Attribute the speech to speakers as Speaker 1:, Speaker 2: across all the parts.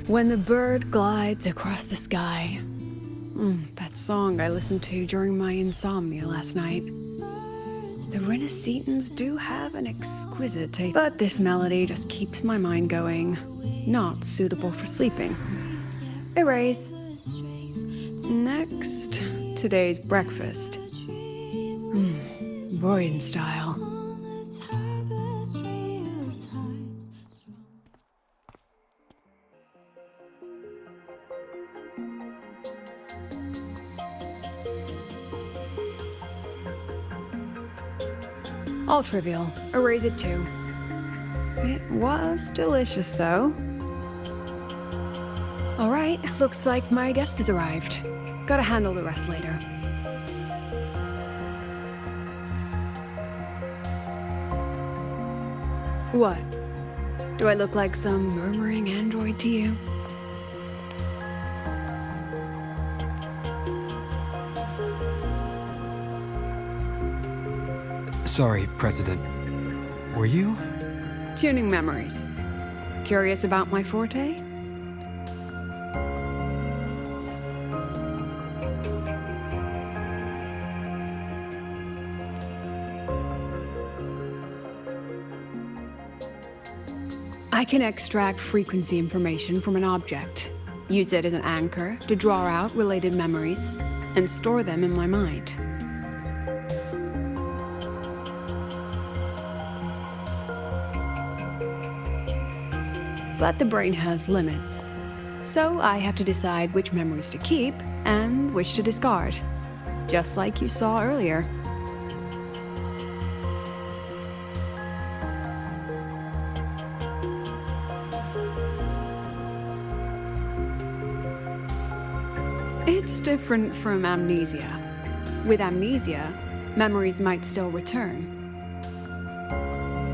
Speaker 1: When the bird glides across the sky. That song I listened to during my insomnia last night. The Renaissance do have an exquisite taste, but this melody just keeps my mind going. Not suitable for sleeping. Erase. Next, today's breakfast. Boyan style. All trivial. Erase it too. It was delicious, though. All right, looks like my guest has arrived. Gotta handle the rest later. What? Do I look like some murmuring android to you?
Speaker 2: Sorry, President. Were you?
Speaker 1: Tuning memories. Curious about my forte? I can extract frequency information from an object, use it as an anchor to draw out related memories, and store them in my mind. But the brain has limits, so I have to decide which memories to keep and which to discard, just like you saw earlier. It's different from amnesia. With amnesia, memories might still return.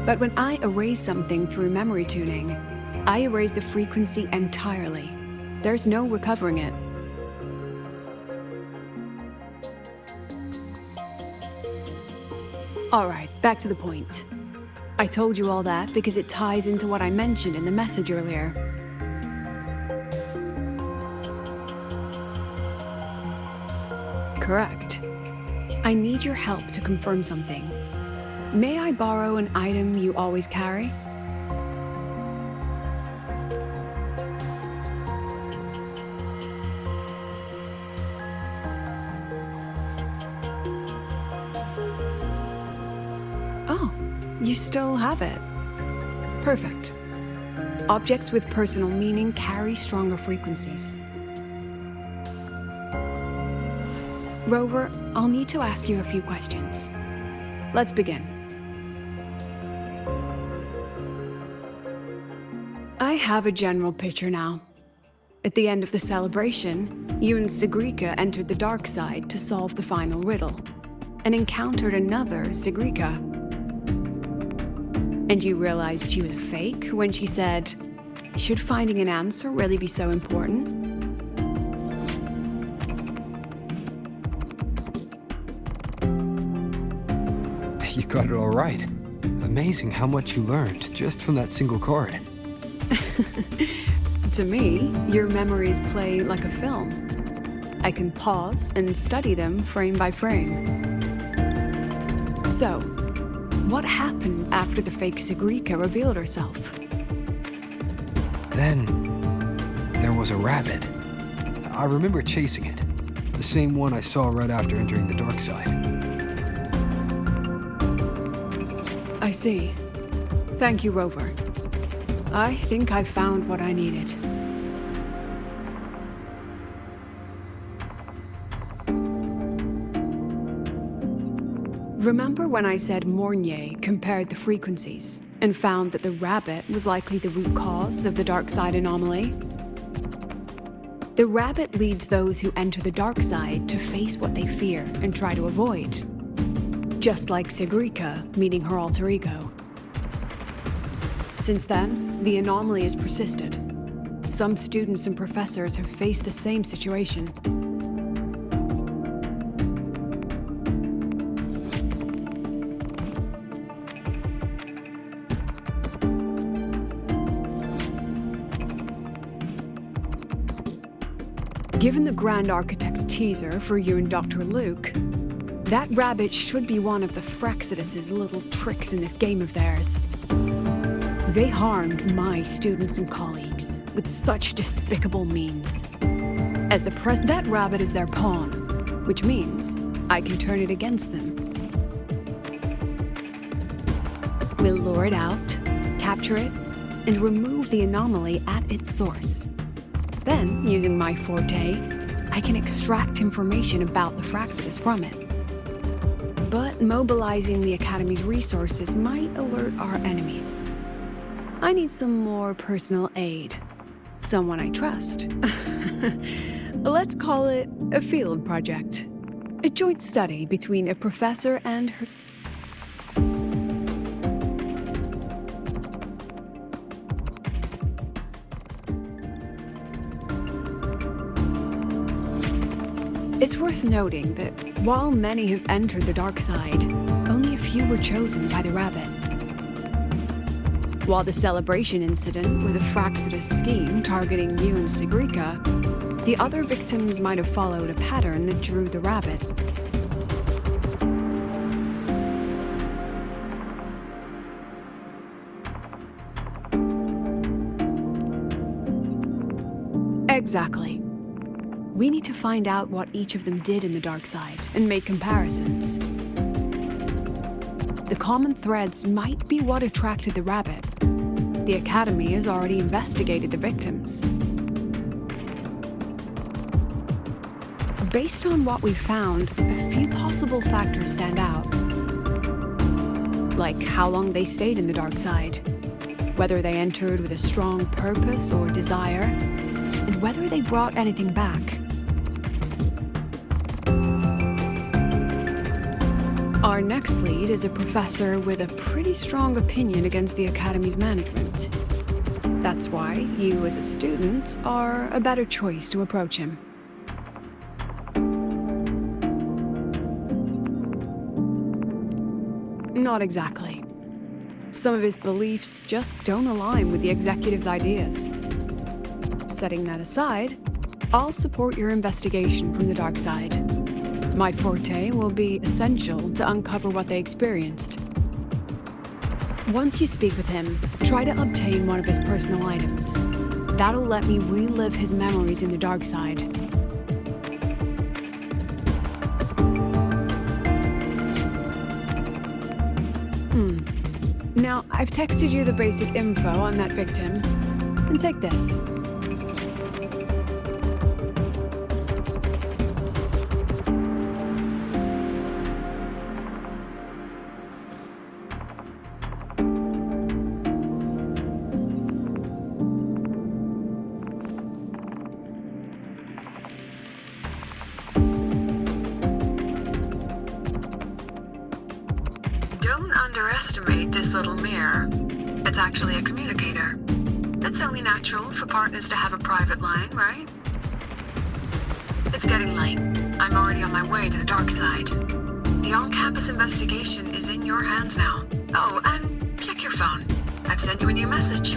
Speaker 1: But when I erase something through memory tuning, I erase the frequency entirely. There's no recovering it. Alright, back to the point. I told you all that because it ties into what I mentioned in the message earlier. Correct. I need your help to confirm something. May I borrow an item you always carry? Oh, you still have it. Perfect. Objects with personal meaning carry stronger frequencies. Rover, I'll need to ask you a few questions. Let's begin. I have a general picture now. At the end of the celebration, you and Sigrika entered the dark side to solve the final riddle, and encountered another Sigrika. And you realized she was a fake when she said, "Should finding an answer really be so important?"
Speaker 2: You got it all right. Amazing how much you learned just from that single card.
Speaker 1: To me, your memories play like a film. I can pause and study them frame by frame. So, what happened after the fake Sigrika revealed herself?
Speaker 2: Then, there was a rabbit. I remember chasing it. The same one I saw right after entering the dark side.
Speaker 1: I see. Thank you, Rover. I think I found what I needed. Remember when I said Mornier compared the frequencies and found that the rabbit was likely the root cause of the dark side anomaly? The rabbit leads those who enter the dark side to face what they fear and try to avoid. Just like Sigrika meeting her alter ego. Since then, the anomaly has persisted. Some students and professors have faced the same situation. Given the Grand Architect's teaser for you and Dr. Luke, that rabbit should be one of the Fraxidus' little tricks in this game of theirs. They harmed my students and colleagues with such despicable means. As the that rabbit is their pawn, which means I can turn it against them. We'll lure it out, capture it, and remove the anomaly at its source. Then, using my forte, I can extract information about the Fraxidus from it. But mobilizing the Academy's resources might alert our enemies. I need some more personal aid. Someone I trust. Let's call it a field project. A joint study between a professor and her... It's worth noting that while many have entered the dark side, only a few were chosen by the rabbit. While the celebration incident was a Fraxidus scheme targeting you and Sigrika, the other victims might have followed a pattern that drew the rabbit. Exactly. We need to find out what each of them did in the dark side and make comparisons. The common threads might be what attracted the rabbit. The Academy has already investigated the victims. Based on what we've found, a few possible factors stand out. Like how long they stayed in the dark side, whether they entered with a strong purpose or desire, and whether they brought anything back. Our next lead is a professor with a pretty strong opinion against the Academy's management. That's why you, as a student, are a better choice to approach him. Not exactly. Some of his beliefs just don't align with the executive's ideas. Setting that aside, I'll support your investigation from the dark side. My forte will be essential to uncover what they experienced. Once you speak with him, try to obtain one of his personal items. That'll let me relive his memories in the dark side. Now, I've texted you the basic info on that victim. And take this.
Speaker 3: Don't underestimate this little mirror. It's actually a communicator. It's only natural for partners to have a private line, right? It's getting late. I'm already on my way to the dark side. The on-campus investigation is in your hands now. Oh, and check your phone. I've sent you a new message.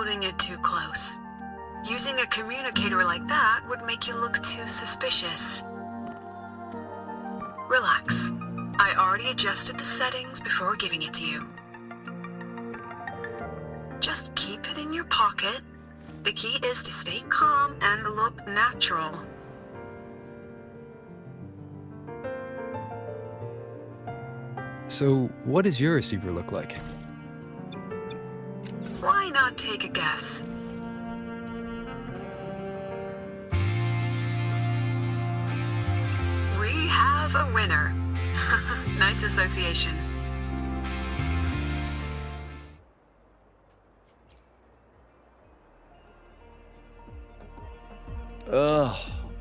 Speaker 3: holding it too close. Using a communicator like that would make you look too suspicious. Relax. I already adjusted the settings before giving it to you. Just keep it in your pocket. The key is to stay calm and look natural.
Speaker 2: So, what does your receiver look like?
Speaker 3: Why not take a guess? We have a winner. Nice association.
Speaker 4: Ugh,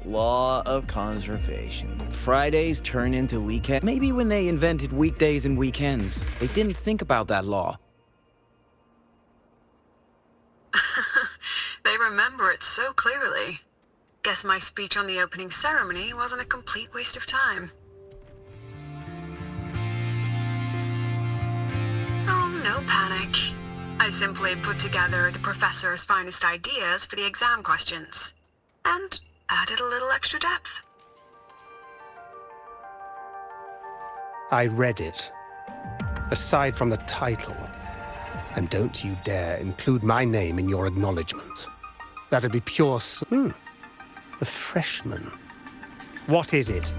Speaker 4: law of conservation. Fridays turn into weekend. Maybe when they invented weekdays and weekends, they didn't think about that law.
Speaker 3: They remember it so clearly. Guess my speech on the opening ceremony wasn't a complete waste of time. Oh, no panic. I simply put together the professor's finest ideas for the exam questions. And added a little extra depth.
Speaker 5: I read it. Aside from the title. And don't you dare include my name in your acknowledgement. That'd be pure a freshman. What is it?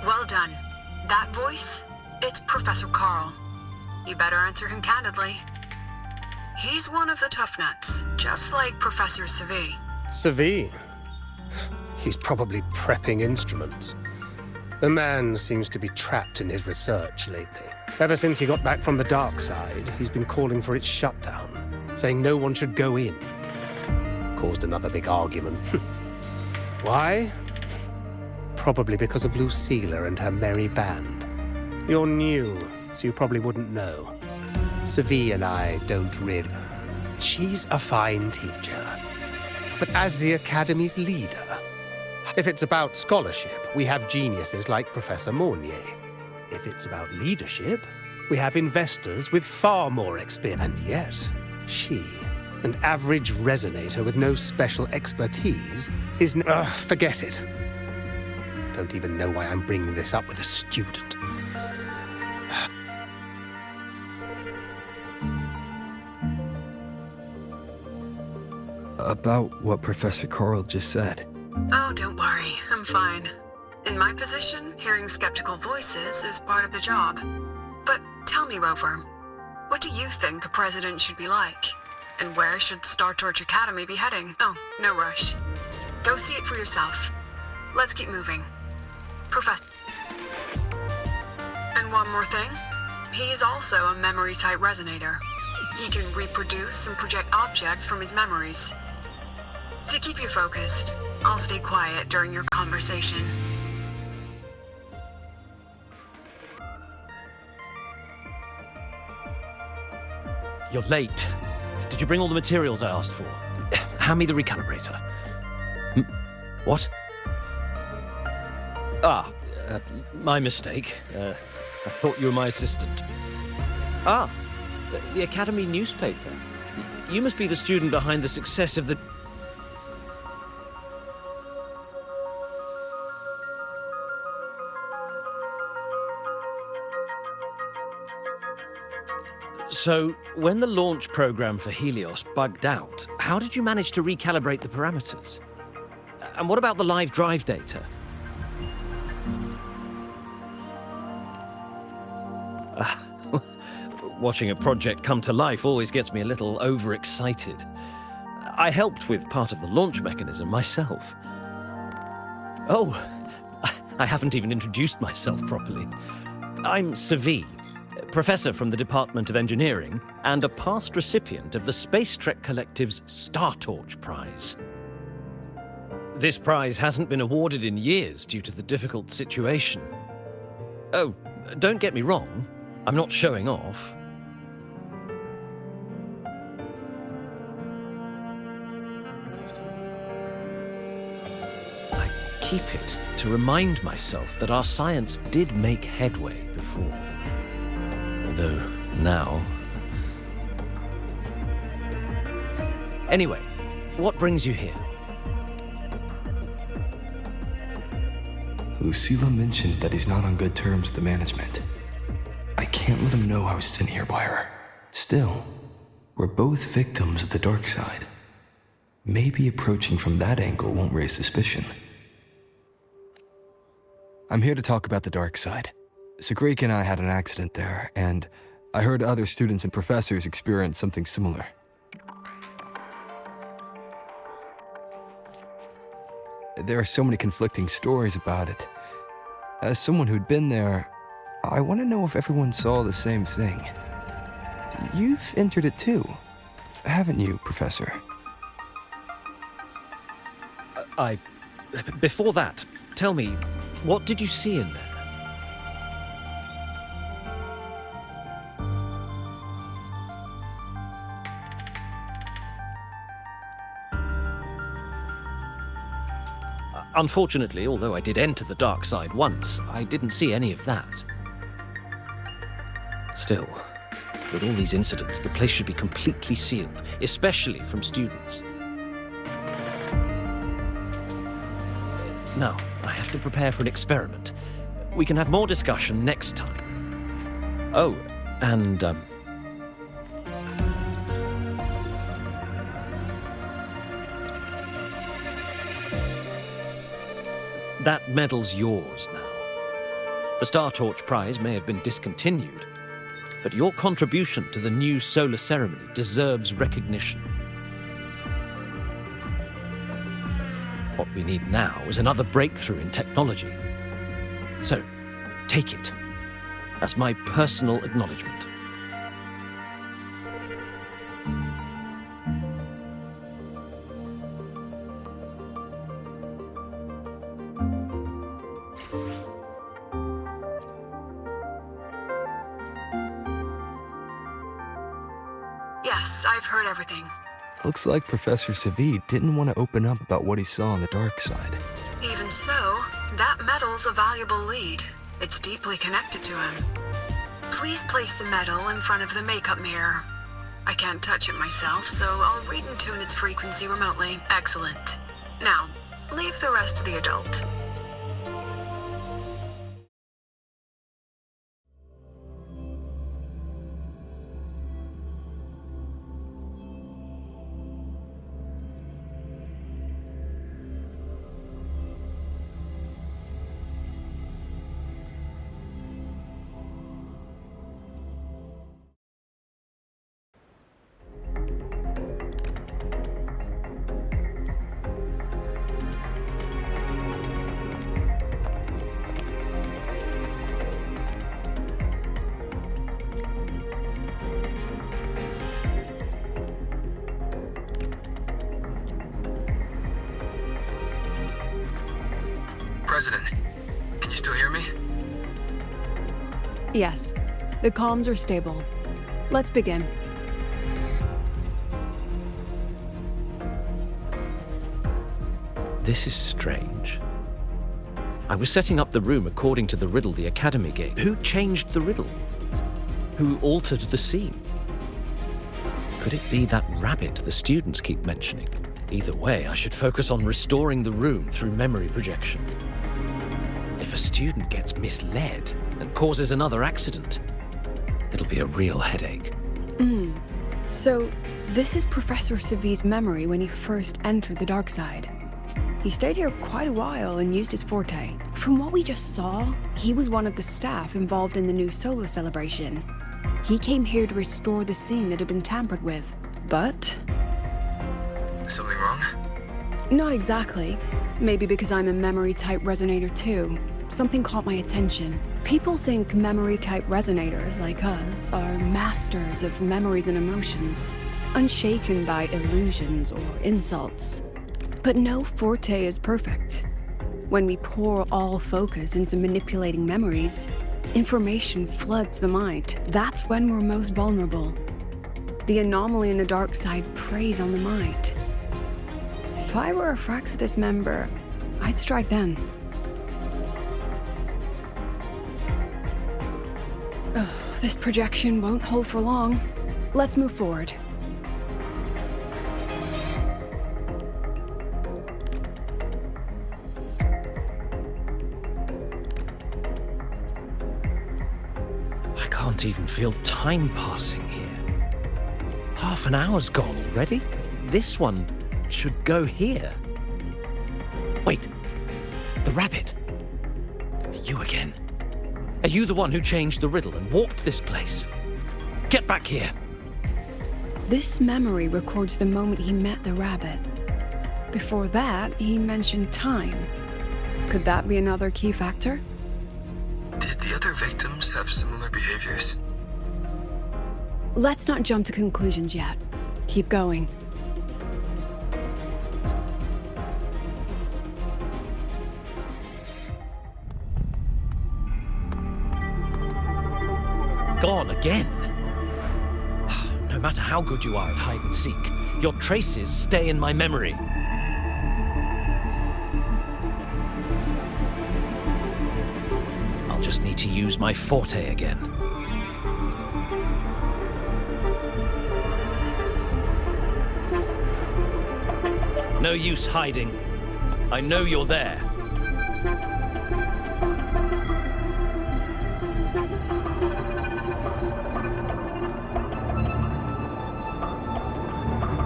Speaker 3: Well done. That voice, it's Professor Carl. You better answer him candidly. He's one of the tough nuts, just like Professor Savi.
Speaker 5: Savi? He's probably prepping instruments. The man seems to be trapped in his research lately. Ever since he got back from the dark side, he's been calling for its shutdown, saying no one should go in. Caused another big argument. Why? Probably because of Lucilla and her merry band. You're new, so you probably wouldn't know. Savi and I don't really... She's a fine teacher. But as the Academy's leader, if it's about scholarship, we have geniuses like Professor Mornier. If it's about leadership, we have investors with far more experience. And yet, she, an average resonator with no special expertise, is... forget it. Don't even know why I'm bringing this up with a student.
Speaker 2: About what Professor Carl just said.
Speaker 3: Oh, don't worry. I'm fine. In my position, hearing skeptical voices is part of the job. But tell me, Rover, what do you think a president should be like? And where should Star Torch Academy be heading? Oh, no rush. Go see it for yourself. Let's keep moving. Professor. And one more thing. He is also a memory-type resonator. He can reproduce and project objects from his memories. To keep you focused, I'll stay quiet during your conversation.
Speaker 6: You're late. Did you bring all the materials I asked for? Hand me the recalibrator. What? My mistake. I thought you were my assistant. The Academy newspaper. You must be the student behind the success of the... So, when the launch program for Helios bugged out, how did you manage to recalibrate the parameters? And what about the live drive data? Watching a project come to life always gets me a little overexcited. I helped with part of the launch mechanism myself. Oh, I haven't even introduced myself properly. I'm Savi, professor from the Department of Engineering and a past recipient of the Space Trek Collective's Star Torch Prize. This prize hasn't been awarded in years due to the difficult situation. Oh, don't get me wrong, I'm not showing off. I keep it to remind myself that our science did make headway before. Though now... Anyway, what brings you here?
Speaker 2: Lucilla mentioned that he's not on good terms with the management. I can't let him know I was sent here by her. Still, we're both victims of the dark side. Maybe approaching from that angle won't raise suspicion. I'm here to talk about the dark side. Sagreek and I had an accident there, and I heard other students and professors experience something similar. There are so many conflicting stories about it. As someone who'd been there, I want to know if everyone saw the same thing. You've entered it too, haven't you, Professor?
Speaker 6: Before that, tell me, what did you see in there? Unfortunately, although I did enter the dark side once, I didn't see any of that. Still, with all these incidents, the place should be completely sealed, especially from students. Now, I have to prepare for an experiment. We can have more discussion next time. Oh, and, that medal's yours now. The Star Torch Prize may have been discontinued, but your contribution to the new solar ceremony deserves recognition. What we need now is another breakthrough in technology. So, take it as my personal acknowledgement.
Speaker 3: Yes, I've heard everything.
Speaker 2: Looks like Professor Savid didn't want to open up about what he saw on the dark side.
Speaker 3: Even so, that medal's a valuable lead. It's deeply connected to him. Please place the medal in front of the makeup mirror. I can't touch it myself, so I'll read and tune its frequency remotely. Excellent. Now, leave the rest to the adult.
Speaker 2: President, can you still hear me?
Speaker 1: Yes, the comms are stable. Let's begin.
Speaker 6: This is strange. I was setting up the room according to the riddle the Academy gave. Who changed the riddle? Who altered the scene? Could it be that rabbit the students keep mentioning? Either way, I should focus on restoring the room through memory projection. If a student gets misled and causes another accident, it'll be a real headache.
Speaker 1: So, this is Professor Savid's memory when he first entered the dark side. He stayed here quite a while and used his forte. From what we just saw, he was one of the staff involved in the new solar celebration. He came here to restore the scene that had been tampered with. But
Speaker 2: Something wrong?
Speaker 1: not exactly. Maybe because I'm a memory-type resonator too. Something caught my attention. People think memory-type resonators like us are masters of memories and emotions, unshaken by illusions or insults. But no forte is perfect. When we pour all focus into manipulating memories, information floods the mind. That's when we're most vulnerable. The anomaly in the dark side preys on the mind. If I were a Fraxidus member, I'd strike then. This projection won't hold for long. Let's move forward.
Speaker 6: can't even feel time passing here. Half an hour's gone already? This one should go here. Wait, the rabbit. You again. Are you the one who changed the riddle and walked this place? Get back here.
Speaker 1: This memory records the moment he met the rabbit. Before that, he mentioned time. Could that be another key factor?
Speaker 2: Did the other victims have similar behaviors?
Speaker 1: Let's not jump to conclusions yet. Keep going.
Speaker 6: Gone again. No matter how good you are at hide and seek, your traces stay in my memory. I'll just need to use my forte again. No use hiding. I know you're there.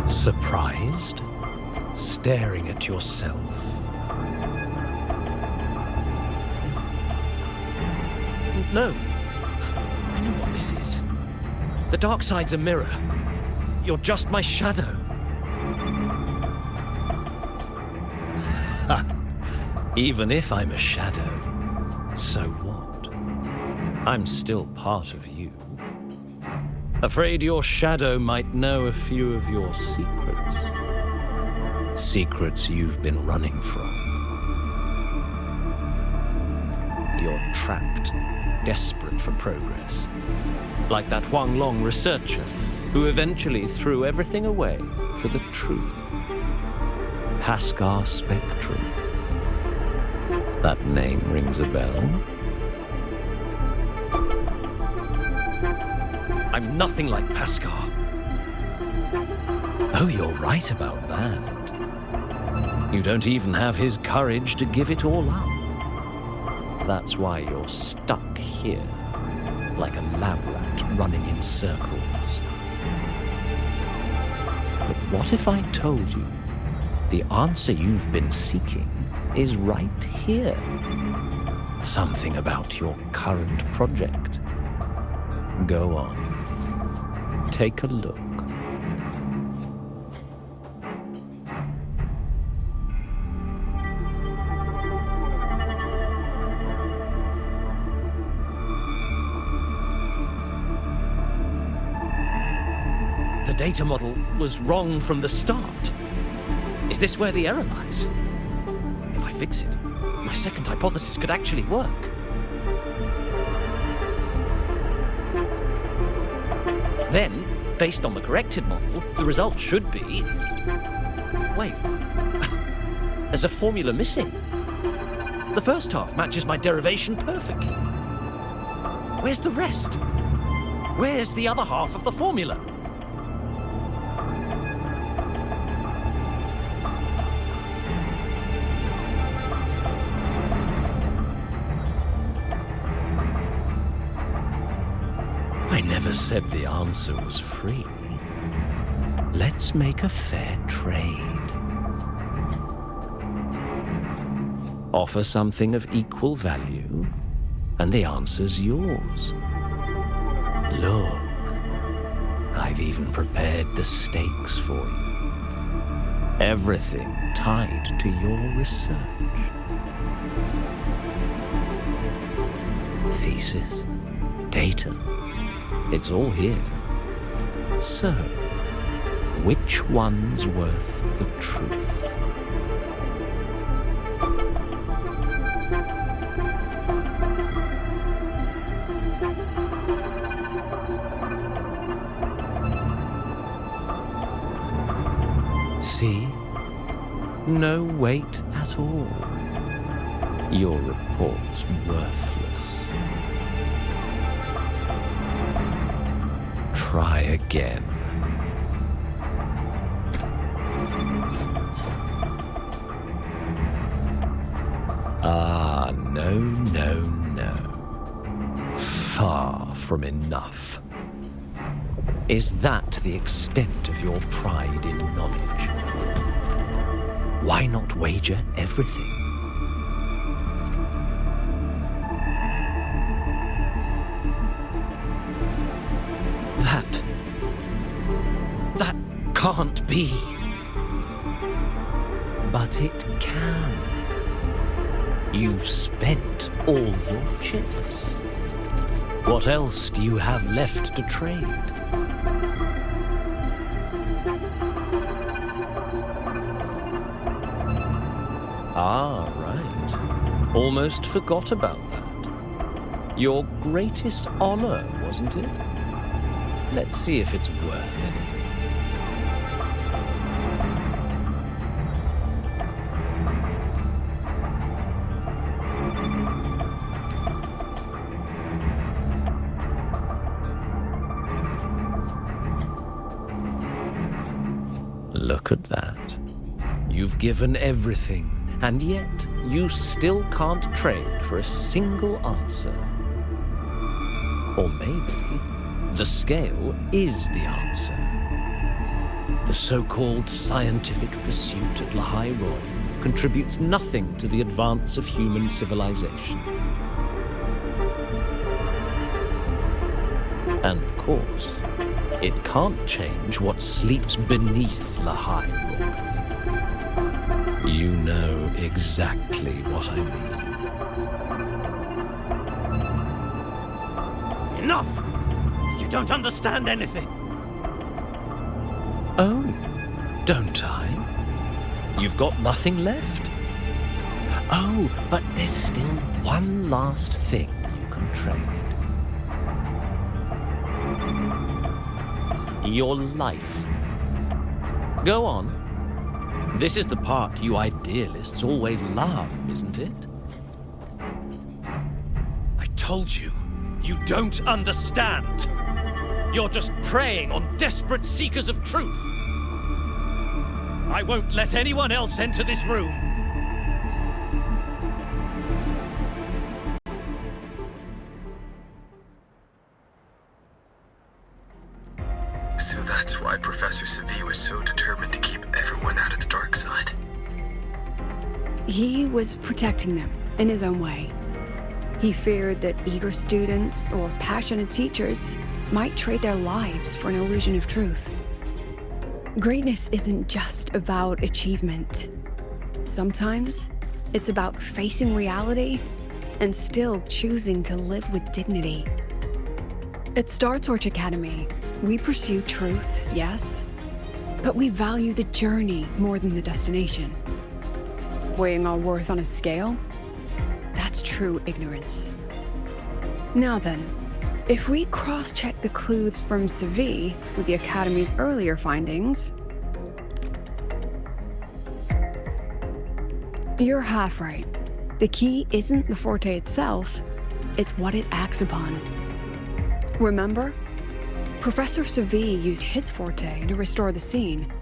Speaker 6: Surprised? Staring at yourself? No. I know what this is. The dark side's a mirror. You're just my shadow. Ha! Even if I'm a shadow, so what? I'm still part of you. Afraid your shadow might know a few of your secrets. Secrets you've been running from. You're trapped, desperate for progress. Like that Huang Long researcher who eventually threw everything away for the truth. Pascal Spectrum. That name rings a bell. I'm nothing like Pascal. Oh, you're right about that. You don't even have his courage to give it all up. That's why you're stuck here, like a lab rat running in circles. But what if I told you the answer you've been seeking is right here? Something about your current project. Go on. Take a look. The data model was wrong from the start. Is this where the error lies? If I fix it, my second hypothesis could actually work. Then, based on the corrected model, the result should be... Wait. There's a formula missing. The first half matches my derivation perfectly. Where's the rest? Where's the other half of the formula? I never said the answer was free. Let's make a fair trade. Offer something of equal value, and the answer's yours. Look, I've even prepared the stakes for you. Everything tied to your research. Thesis, data. It's all here. So, which one's worth the truth? See? No weight at all. Your report's worthless. Try again. Ah, no, no, no. Far from enough. Is that the extent of your pride in knowledge? Why not wager everything? That can't be. But it can. You've spent all your chips. What else do you have left to trade? Ah, right. Almost forgot about that. Your greatest honor, wasn't it? Let's see if it's worth anything. Look at that. You've given everything, and yet you still can't trade for a single answer. Or maybe the scale is the answer. The so-called scientific pursuit at Lahai Royal contributes nothing to the advance of human civilization. And of course, it can't change what sleeps beneath Lahai Royal. You know exactly what I mean. Enough! You don't understand anything. Oh, don't I? You've got nothing left. Oh, but there's still one last thing you can trade. Your life. Go on. This is the part you idealists always love, isn't it? I told you, you don't understand. You're just preying on desperate seekers of truth. I won't let anyone else enter this room.
Speaker 2: So that's why Professor Savi was so determined to keep everyone out of the dark side.
Speaker 1: He was protecting them in his own way. He feared that eager students or passionate teachers might trade their lives for an illusion of truth. Greatness isn't just about achievement. Sometimes it's about facing reality and still choosing to live with dignity. At Star Torch Academy, we pursue truth, yes, but we value the journey more than the destination. Weighing our worth on a scale? That's true ignorance. Now then, if we cross-check the clues from Savi with the Academy's earlier findings, you're half right. The key isn't the forte itself, it's what it acts upon. Remember? Professor Savi used his forte to restore the scene,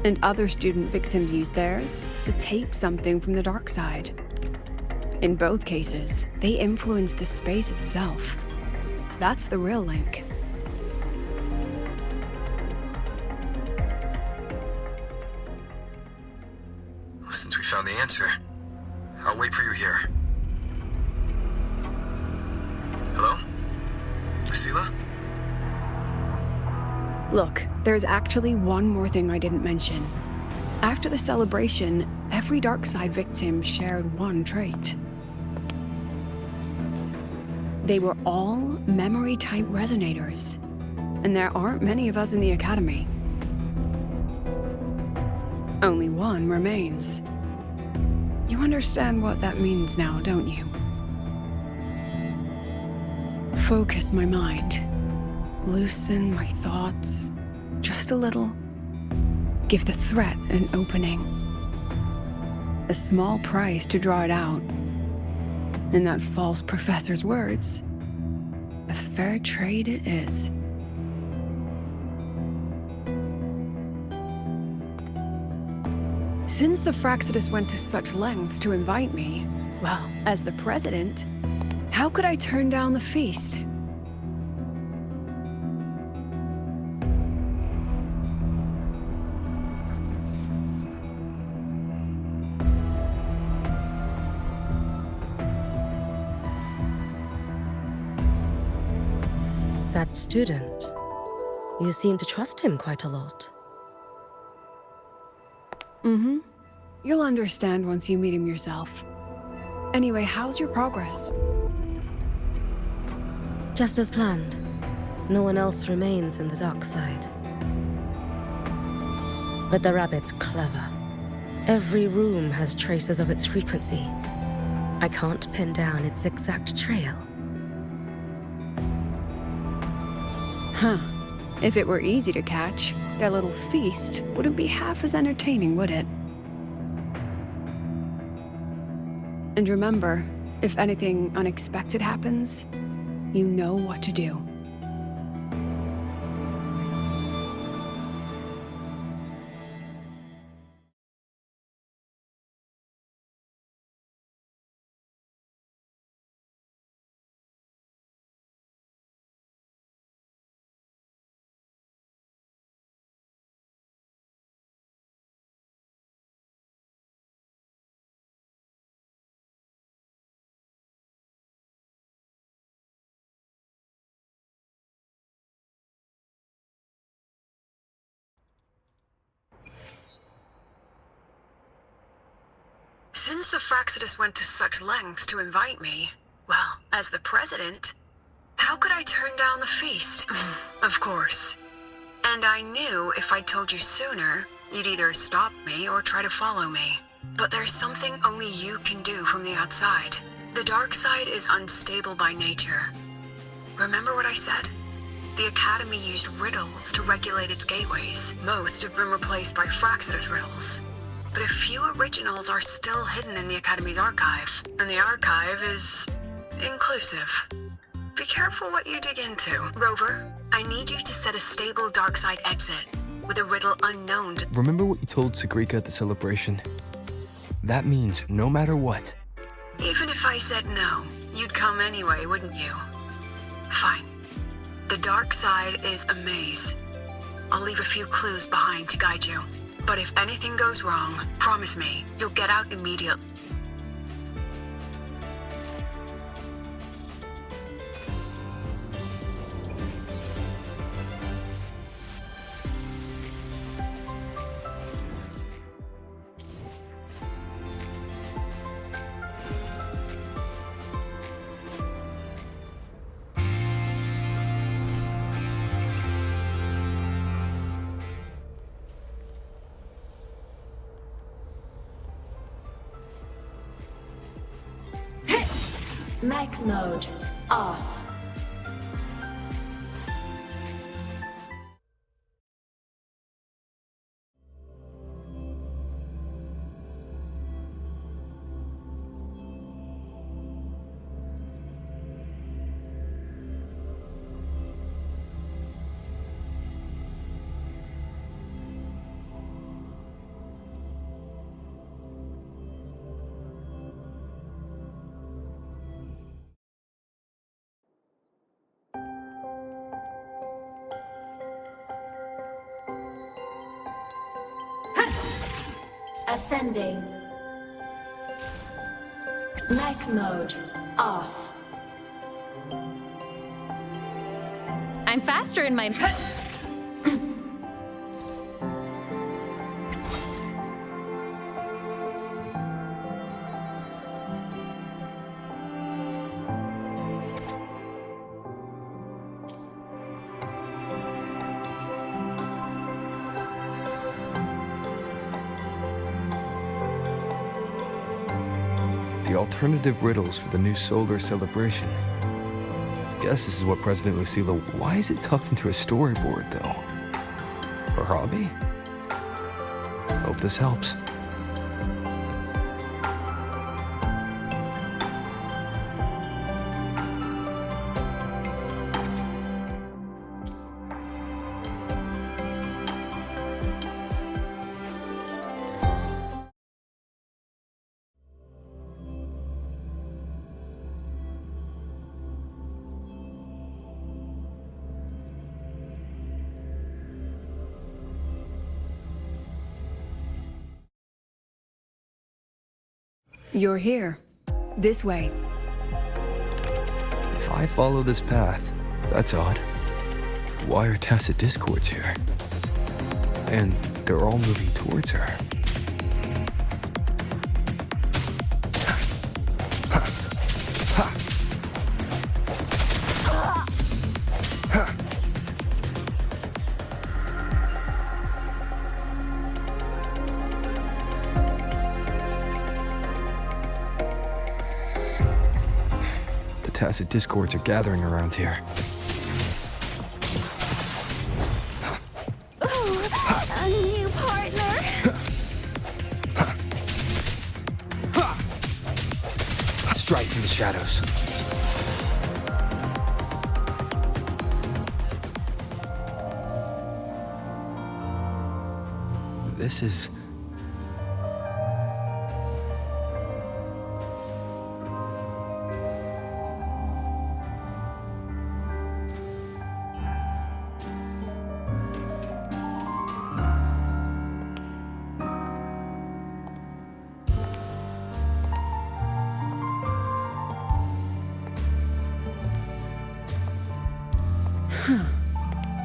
Speaker 1: and other student victims used theirs to take something from the dark side. In both cases, they influenced the space itself. That's the real link.
Speaker 2: Well, since we found the answer, I'll wait for you here. Hello? Lucilla?
Speaker 1: Look, there's actually one more thing I didn't mention. After the celebration, every Darkside victim shared one trait. They were all memory-type resonators, and there aren't many of us in the Academy. Only one remains. You understand what that means now, don't you? Focus my mind. Loosen my thoughts, just a little. Give the threat an opening. A small price to draw it out. In that false professor's words, a fair trade it is. Since the Fraxidus went to such lengths to invite me, well, as the president, how could I turn down the feast?
Speaker 7: That student. You seem to trust him quite a lot.
Speaker 1: Mm-hmm. You'll understand once you meet him yourself. Anyway, how's your progress?
Speaker 7: Just as planned. No one else remains in the dark side. But the rabbit's clever. Every room has traces of its frequency. I can't pin down its exact trail.
Speaker 1: Huh. If it were easy to catch, their little feast wouldn't be half as entertaining, would it? And remember, if anything unexpected happens, you know what to do.
Speaker 3: Since the Fraxidus went to such lengths to invite me, well, as the president, how could I turn down the feast? Of course. And I knew if I told you sooner, you'd either stop me or try to follow me. But there's something only you can do from the outside. The dark side is unstable by nature. Remember what I said? The Academy used riddles to regulate its gateways. Most have been replaced by Fraxidus riddles. But a few originals are still hidden in the Academy's archive, and the archive is inclusive. Be careful what you dig into. Rover, I need you to set a stable dark side exit with a riddle unknown to...
Speaker 2: Remember what you told Sagrika at the celebration? That means no matter what.
Speaker 3: Even if I said no, you'd come anyway, wouldn't you? Fine. The dark side is a maze. I'll leave a few clues behind to guide you. But if anything goes wrong, promise me, you'll get out immediately.
Speaker 8: Mech mode off. Ascending. Mech mode off.
Speaker 9: I'm faster in my...
Speaker 2: The alternative riddles for the new solar celebration. Guess this is what President Lucilla... Why is it tucked into a storyboard, though? Her hobby? Hope this helps.
Speaker 1: You're here. This way.
Speaker 2: If I follow this path, that's odd. Why are tacit discords here? And they're all moving towards her. The tacit discords are gathering around here.
Speaker 9: A new partner.
Speaker 2: Strike from the shadows. This is...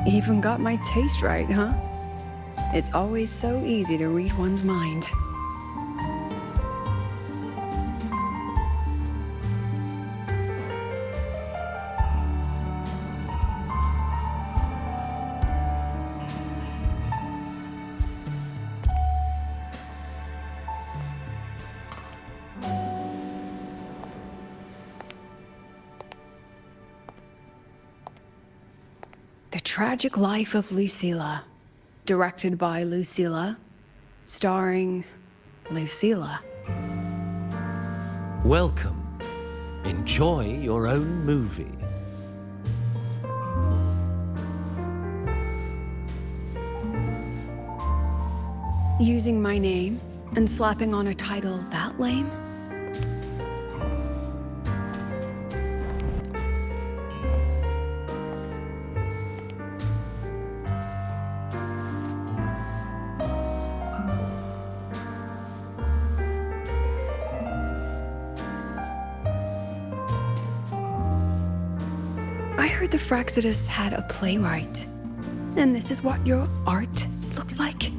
Speaker 1: Even got my taste right, huh? It's always so easy to read one's mind. The Tragic Life of Lucilla, directed by Lucilla, starring Lucilla.
Speaker 6: Welcome. Enjoy your own movie.
Speaker 1: Using my name and slapping on a title that lame? I heard the Fraxidus had a playwright. And this is what your art looks like?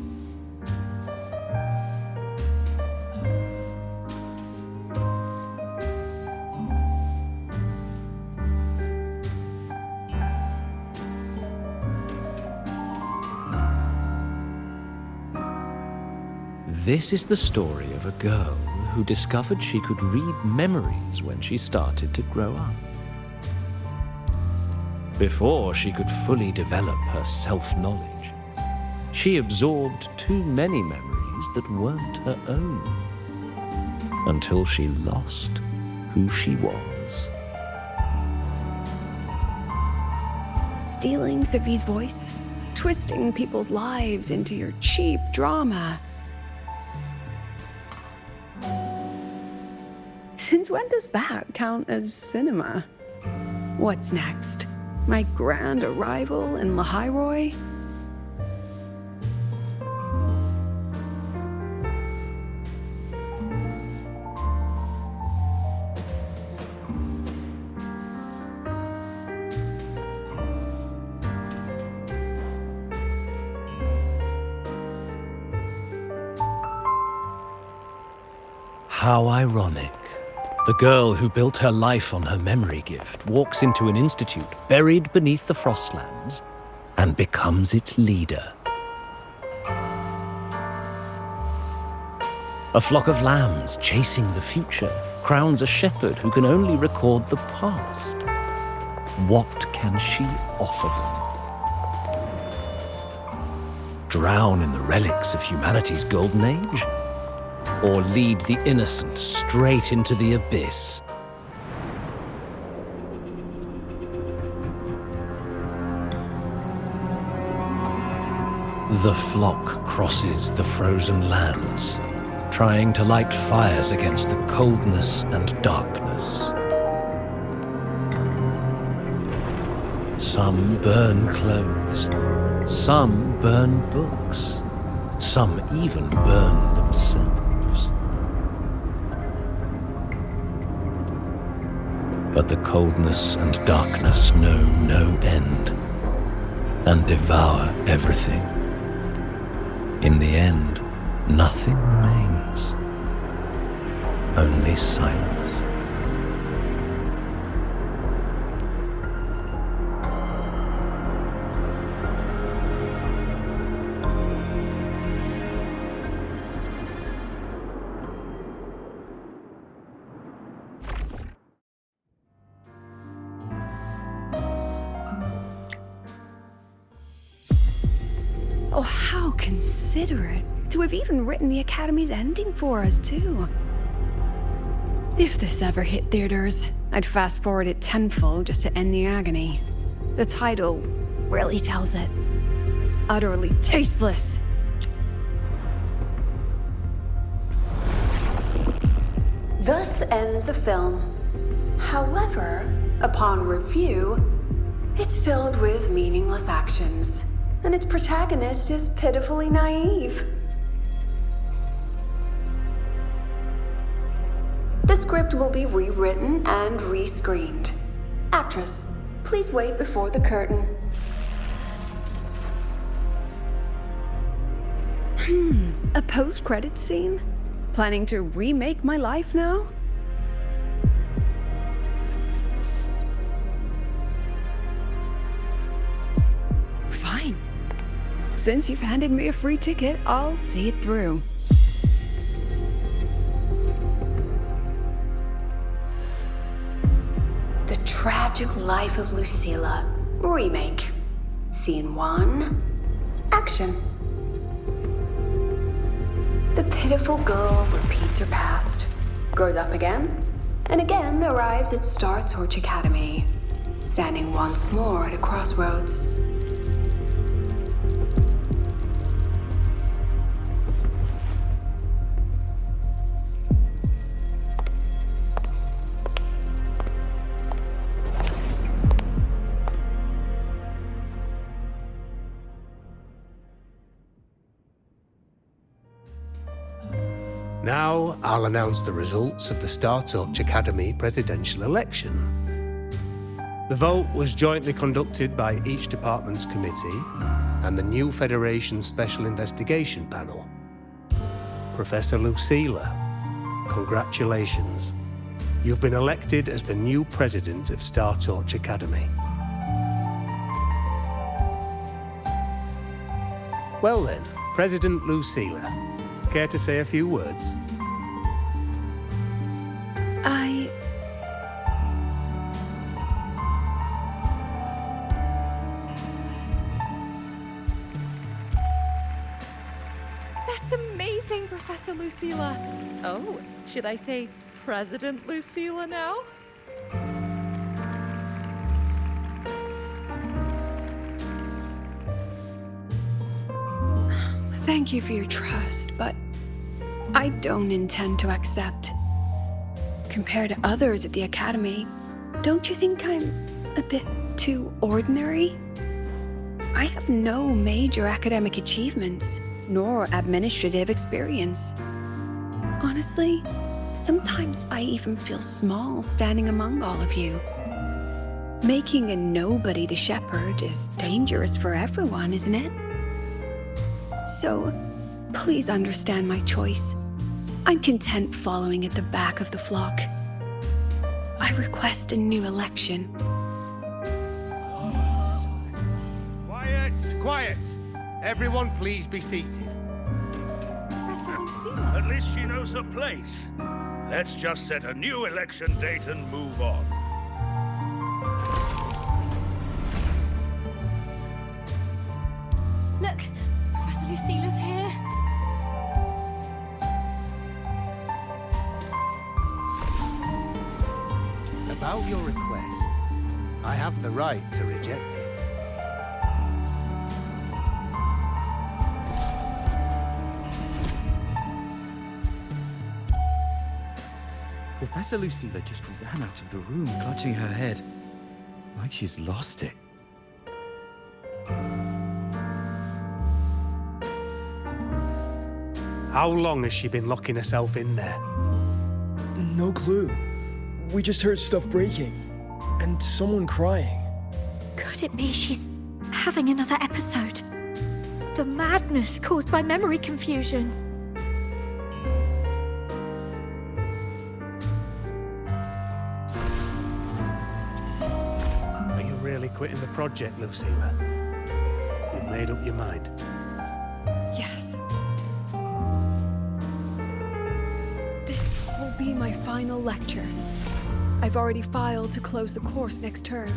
Speaker 6: This is the story of a girl who discovered she could read memories when she started to grow up. Before she could fully develop her self-knowledge, she absorbed too many memories that weren't her own, until she lost who she was.
Speaker 1: Stealing Sophie's voice, twisting people's lives into your cheap drama. Since when does that count as cinema? What's next? My grand arrival in Lahairoi?
Speaker 6: How ironic. The girl who built her life on her memory gift walks into an institute buried beneath the Frostlands and becomes its leader. A flock of lambs chasing the future crowns a shepherd who can only record the past. What can she offer them? Drown in the relics of humanity's golden age? Or lead the innocent straight into the abyss? The flock crosses the frozen lands, trying to light fires against the coldness and darkness. Some burn clothes, some burn books, some even burn themselves. But the coldness and darkness know no end. and devour everything. In the end, nothing remains. Only silence.
Speaker 1: Oh, how considerate to have even written the Academy's ending for us, too. If this ever hit theaters, I'd fast forward it tenfold just to end the agony. The title really tells it. Utterly tasteless.
Speaker 3: Thus ends the film. However, upon review, it's filled with meaningless actions, and its protagonist is pitifully naive. The script will be rewritten and rescreened. Actress, please wait before the curtain.
Speaker 1: A post-credits scene? Planning to remake my life now? Fine. Since you've handed me a free ticket, I'll see it through.
Speaker 3: The Tragic Life of Lucilla. Remake. Scene 1. Action. The pitiful girl repeats her past, grows up again, and again arrives at Star Torch Academy, standing once more at a crossroads.
Speaker 5: Now, I'll announce the results of the Star Torch Academy presidential election. The vote was jointly conducted by each department's committee and the new Federation's Special Investigation Panel. Professor Lucilla, congratulations. You've been elected as the new president of Star Torch Academy. Well then, President Lucilla, care to say a few words?
Speaker 10: That's amazing, Professor Lucilla. Oh, should I say President Lucilla now?
Speaker 1: Thank you for your trust, but I don't intend to accept. Compared to others at the Academy, don't you think I'm a bit too ordinary? I have no major academic achievements, nor administrative experience. Honestly, sometimes I even feel small standing among all of you. Making a nobody the shepherd is dangerous for everyone, isn't it? So, please understand my choice. I'm content following at the back of the flock. I request a new election.
Speaker 5: Quiet, quiet. Everyone please be seated.
Speaker 10: Professor Lucilla.
Speaker 11: At least she knows her place. Let's just set a new election date and move on.
Speaker 10: Look, Professor Lucilla's here.
Speaker 5: About your request, I have the right to reject it.
Speaker 4: Professor Lucilla just ran out of the room, clutching her head, like she's lost it.
Speaker 5: How long has she been locking herself in there?
Speaker 12: No clue. We just heard stuff breaking, and someone crying.
Speaker 10: Could it be she's
Speaker 9: having another episode. The madness caused by memory confusion.
Speaker 11: Are you really quitting the project, Lucilla? You've made up your mind.
Speaker 1: Yes. This will be my final lecture. I've already filed to close the course next term.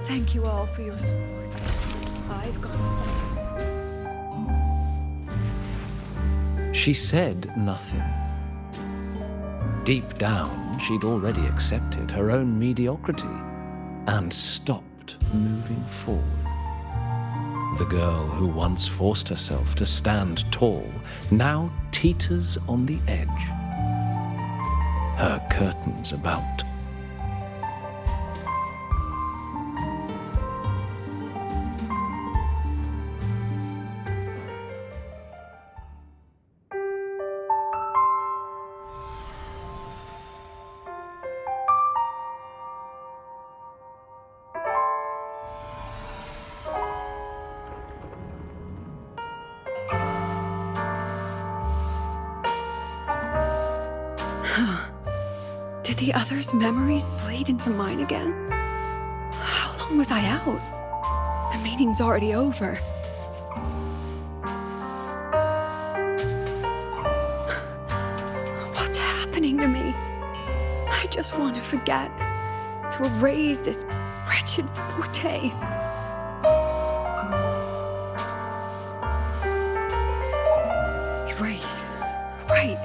Speaker 1: Thank you all for your support. I've gone as far.
Speaker 6: She said nothing. Deep down, she'd already accepted her own mediocrity and stopped moving forward. The girl who once forced herself to stand tall now teeters on the edge. Her curtains about.
Speaker 1: Did the others' memories bleed into mine again? How long was I out? The meeting's already over. What's happening to me? I just want to forget, to erase this wretched forte. Erase. Right.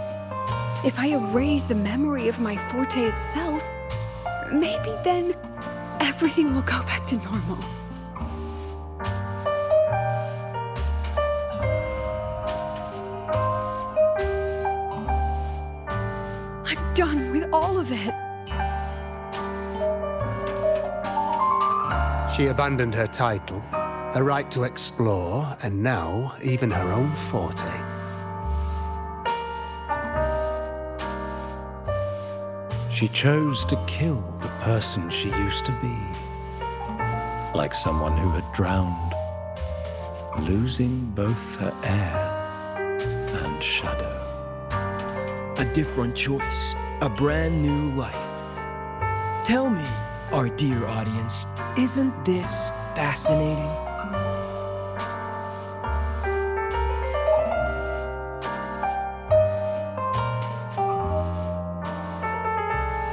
Speaker 1: If I erase the memory of my forte itself, maybe then everything will go back to normal. I'm done with all of it.
Speaker 5: She abandoned her title, her right to explore, and now even her own forte.
Speaker 6: She chose to kill the person she used to be, like someone who had drowned, losing both her air and shadow.
Speaker 13: A different choice, a brand new life. Tell me, our dear audience, isn't this fascinating?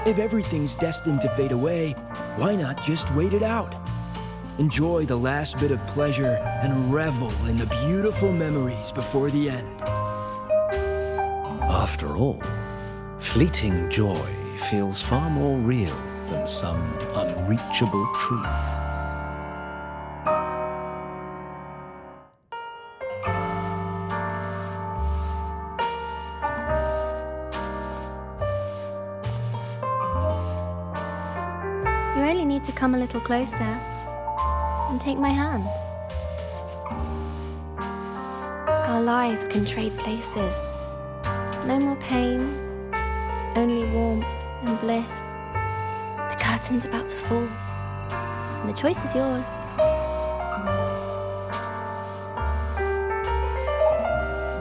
Speaker 13: If everything's destined to fade away, why not just wait it out? Enjoy the last bit of pleasure and revel in the beautiful memories before the end.
Speaker 6: After all, fleeting joy feels far more real than some unreachable truth.
Speaker 9: You only need to come a little closer and take my hand. Our lives can trade places. No more pain, only warmth and bliss. The curtain's about to fall, and the choice is yours.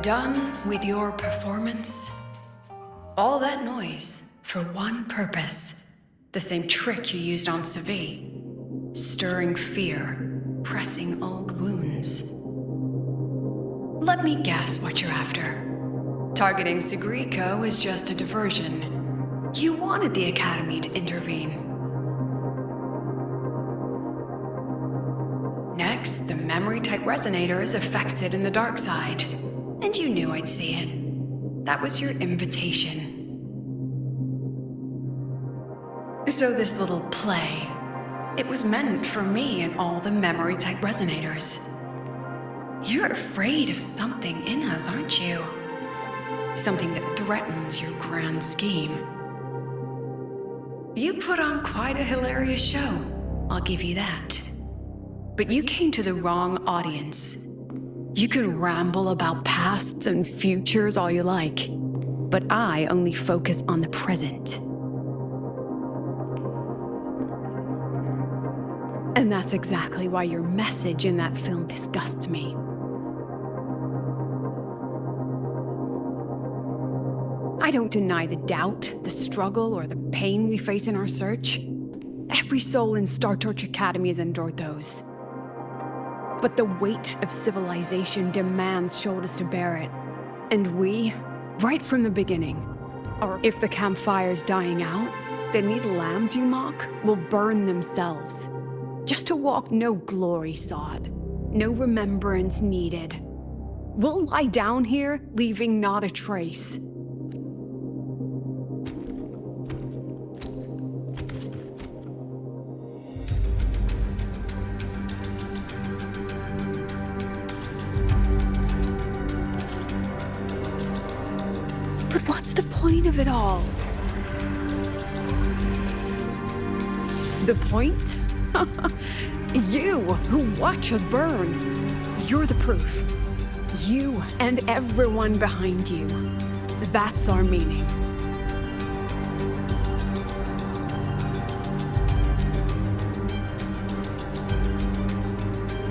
Speaker 1: Done with your performance? All that noise for one purpose. The same trick you used on Savi. Stirring fear, pressing old wounds. Let me guess what you're after. Targeting Sigrika was just a diversion. You wanted the Academy to intervene. Next, the memory-type resonator is affected in the dark side. And you knew I'd see it. That was your invitation. So this little play, it was meant for me and all the memory-type resonators. You're afraid of something in us, aren't you? Something that threatens your grand scheme. You put on quite a hilarious show, I'll give you that. But you came to the wrong audience. You can ramble about pasts and futures all you like, but I only focus on the present. And that's exactly why your message in that film disgusts me. I don't deny the doubt, the struggle, or the pain we face in our search. Every soul in Star Torch Academy has endured those. But the weight of civilization demands shoulders to bear it. And we, right from the beginning, or if the campfire's dying out, then these lambs you mock will burn themselves. Just to walk no glory sought, no remembrance needed. We'll lie down here, leaving not a trace. But what's the point of it all? The point? You, who watch us burn. You're the proof. You and everyone behind you. That's our meaning.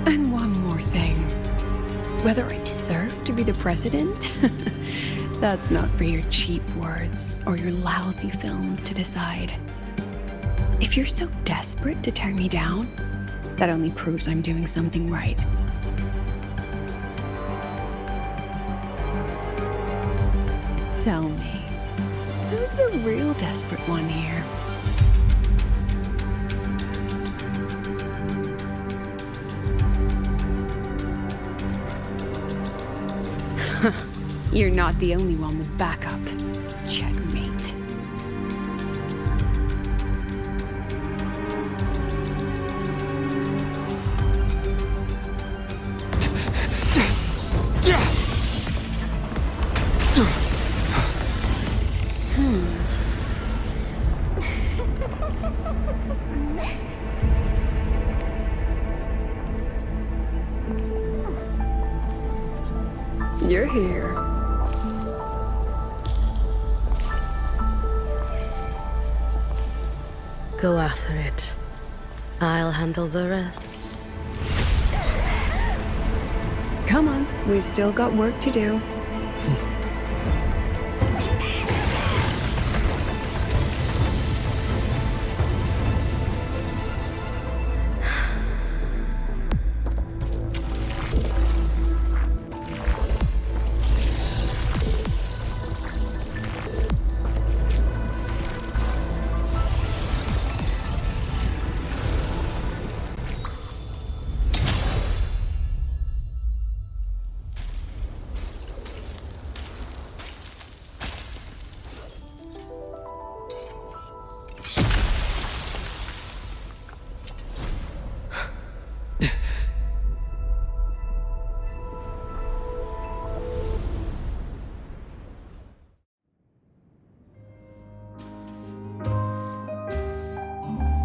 Speaker 1: And one more thing. Whether I deserve to be the president? That's not for your cheap words or your lousy films to decide. If you're so desperate to tear me down, that only proves I'm doing something right. Tell me, who's the real desperate one here? You're not the only one with backup. Checkmate. You're here.
Speaker 7: Go after it. I'll handle the rest.
Speaker 1: Come on, we've still got work to do.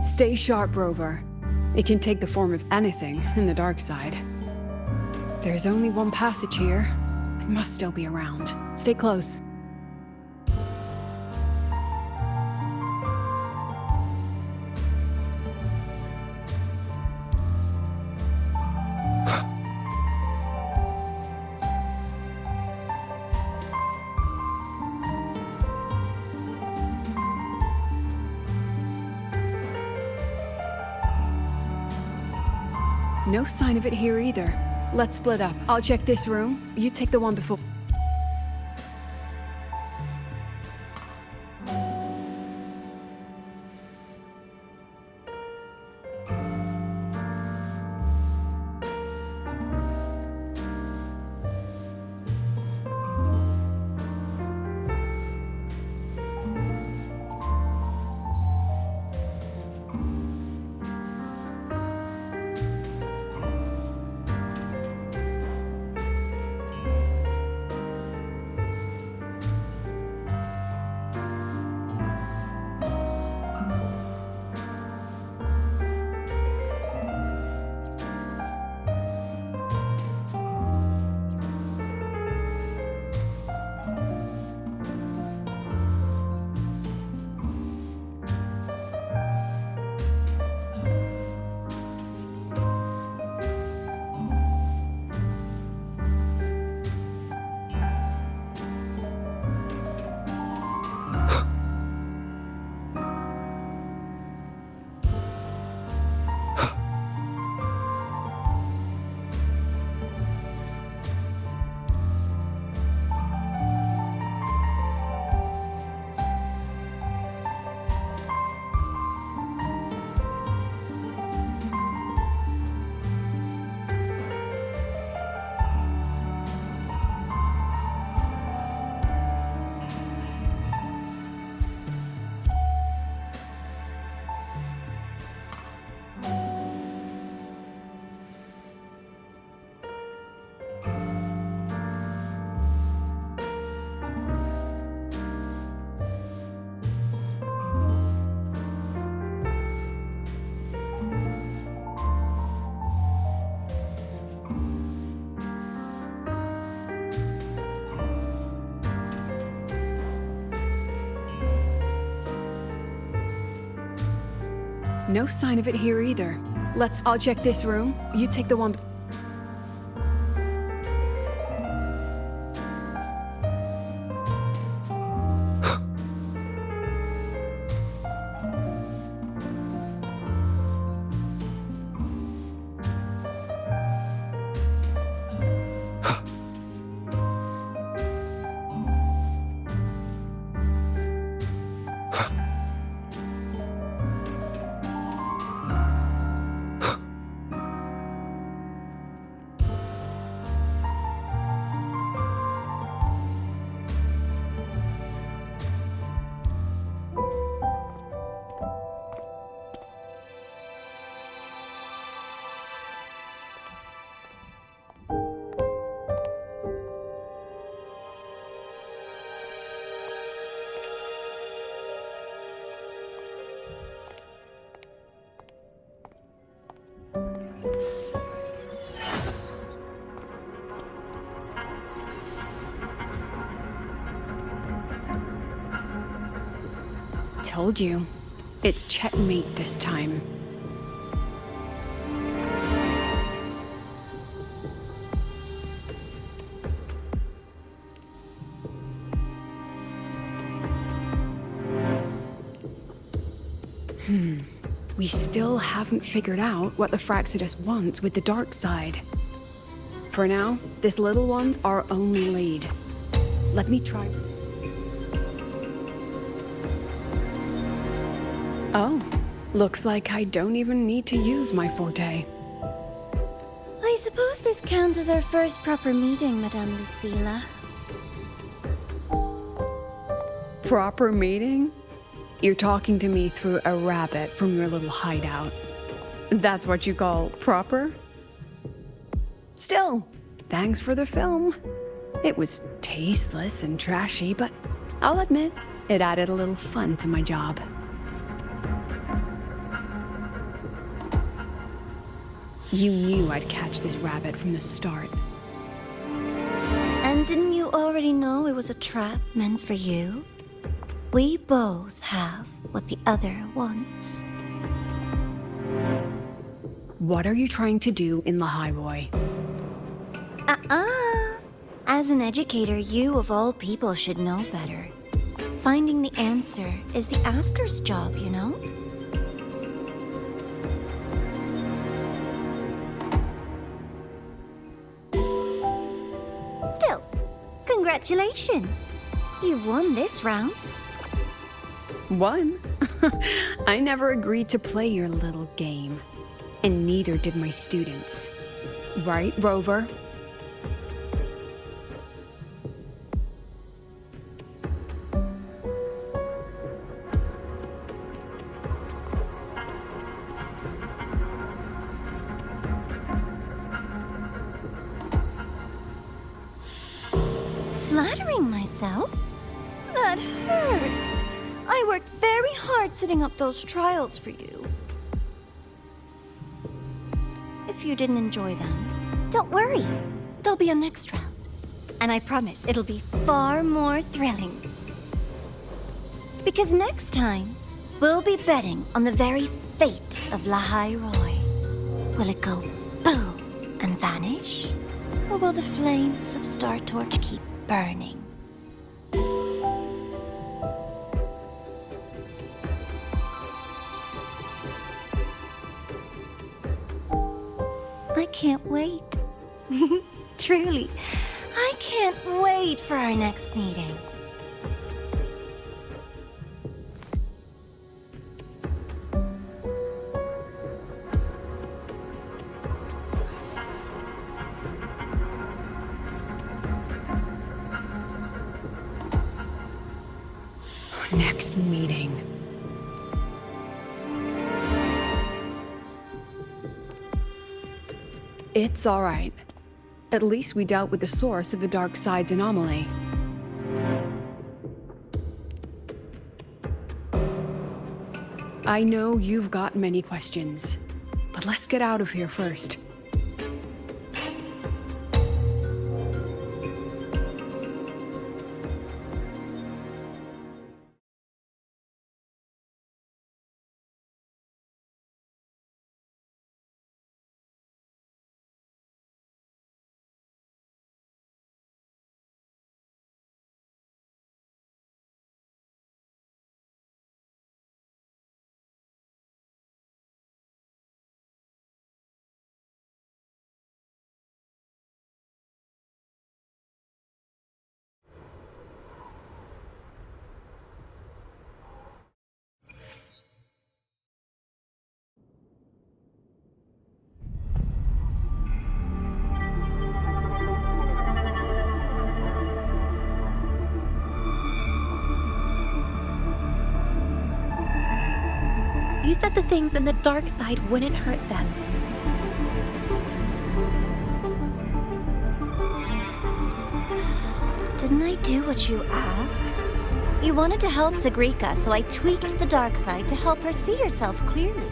Speaker 1: Stay sharp, Rover. It can take the form of anything in the dark side. There's only one passage here. It must still be around. Stay close. No sign of it here either. Let's split up. I'll check this room. You take the one before. No sign of it here either. I'll check this room. You take the one. Told you. It's checkmate this time. We still haven't figured out what the Fraxidus wants with the dark side. For now, this little one's our only lead. Let me try. Oh, looks like I don't even need to use my forte.
Speaker 9: I suppose this counts as our first proper meeting, Madame Lucilla.
Speaker 1: Proper meeting? You're talking to me through a rabbit from your little hideout. That's what you call proper? Still, thanks for the film. It was tasteless and trashy, but I'll admit, it added a little fun to my job. You knew I'd catch this rabbit from the start.
Speaker 9: And didn't you already know it was a trap meant for you? We both have what the other wants.
Speaker 1: What are you trying to do in the highway?
Speaker 9: As an educator, you of all people should know better. Finding the answer is the asker's job, you know? Still, congratulations. You won this round.
Speaker 1: Won? I never agreed to play your little game. And neither did my students. Right, Rover?
Speaker 9: Flattering myself? That hurts. I worked very hard setting up those trials for you. If you didn't enjoy them, don't worry. There'll be a next round. And I promise it'll be far more thrilling. Because next time, we'll be betting on the very fate of Lahai Roy. Will it go boom and vanish? Or will the flames of Star Torch keep burning? I can't wait. Truly, I can't wait for our next meeting.
Speaker 1: Next meeting. It's all right. At least we dealt with the source of the dark side's anomaly. I know you've got many questions, but let's get out of here first.
Speaker 14: You said the things in the dark side wouldn't hurt them.
Speaker 15: Didn't I do what you asked? You wanted to help Sagrika, so I tweaked the dark side to help her see herself clearly.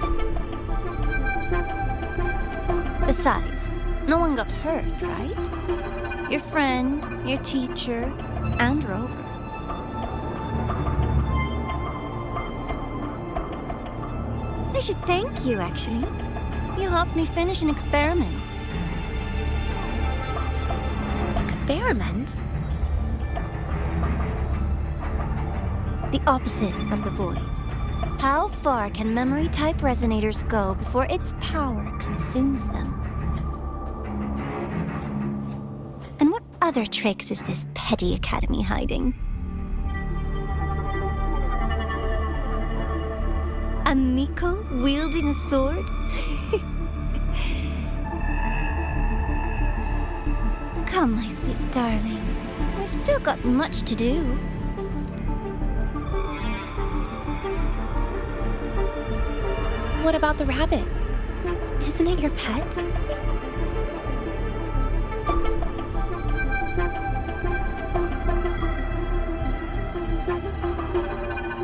Speaker 15: Besides, no one got hurt, right? Your friend, your teacher, and Rover. I should thank you, actually. You helped me finish an experiment.
Speaker 14: Experiment?
Speaker 15: The opposite of the void. How far can memory-type resonators go before its power consumes them? And what other tricks is this petty academy hiding? A Miko wielding a sword? Come, my sweet darling. We've still got much to do.
Speaker 14: What about the rabbit? Isn't it your pet?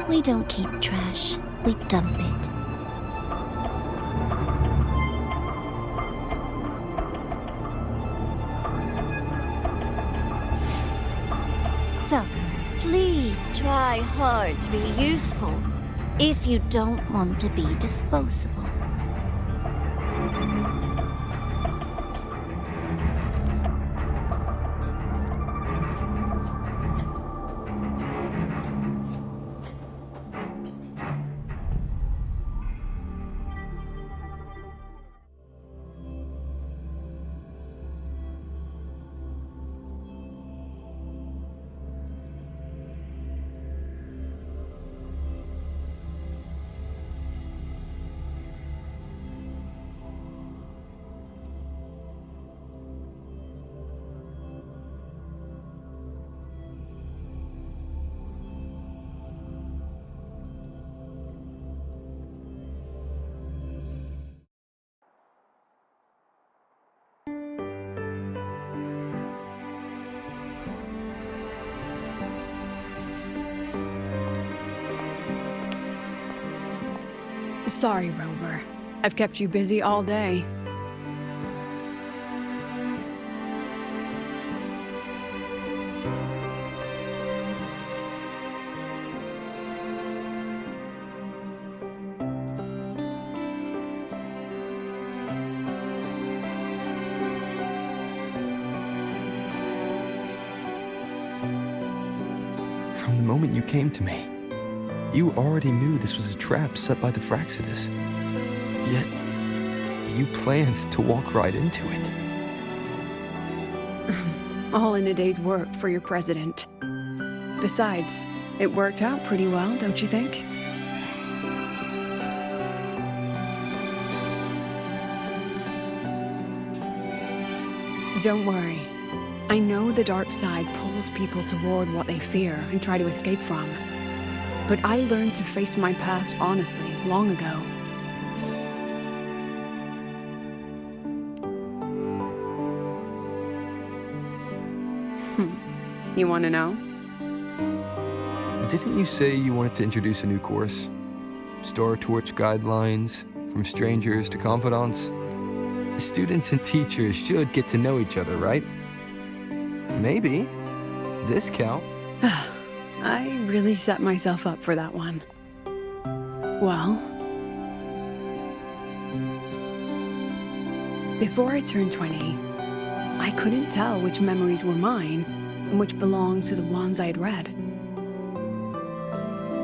Speaker 15: We don't keep trash, we dump it. So, please try hard to be useful if you don't want to be disposable.
Speaker 1: Sorry, Rover. I've kept you busy all day.
Speaker 2: From the moment you came to me, you already knew this was a trap set by the Fraxidus. Yet, you planned to walk right into it.
Speaker 1: All in a day's work for your president. Besides, it worked out pretty well, don't you think? Don't worry. I know the dark side pulls people toward what they fear and try to escape from. But I learned to face my past honestly long ago. You want to know?
Speaker 2: Didn't you say you wanted to introduce a new course? Star Torch guidelines, from strangers to confidants? Students and teachers should get to know each other, right? Maybe. This counts.
Speaker 1: I really set myself up for that one. Well, before I turned 20, I couldn't tell which memories were mine and which belonged to the ones I had read.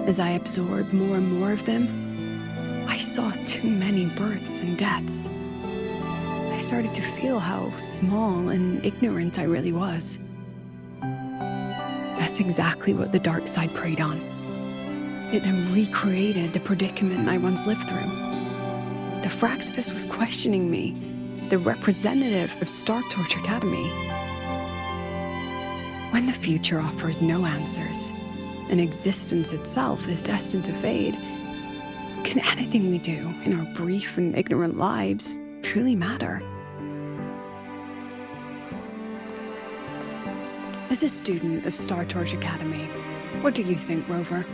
Speaker 1: As I absorbed more and more of them, I saw too many births and deaths. I started to feel how small and ignorant I really was. That's exactly what the dark side preyed on. It then recreated the predicament I once lived through. The Fraxidus was questioning me, the representative of Star Torch Academy. When the future offers no answers, and existence itself is destined to fade, can anything we do in our brief and ignorant lives truly matter? As a student of Star Torch Academy, what do you think, Rover?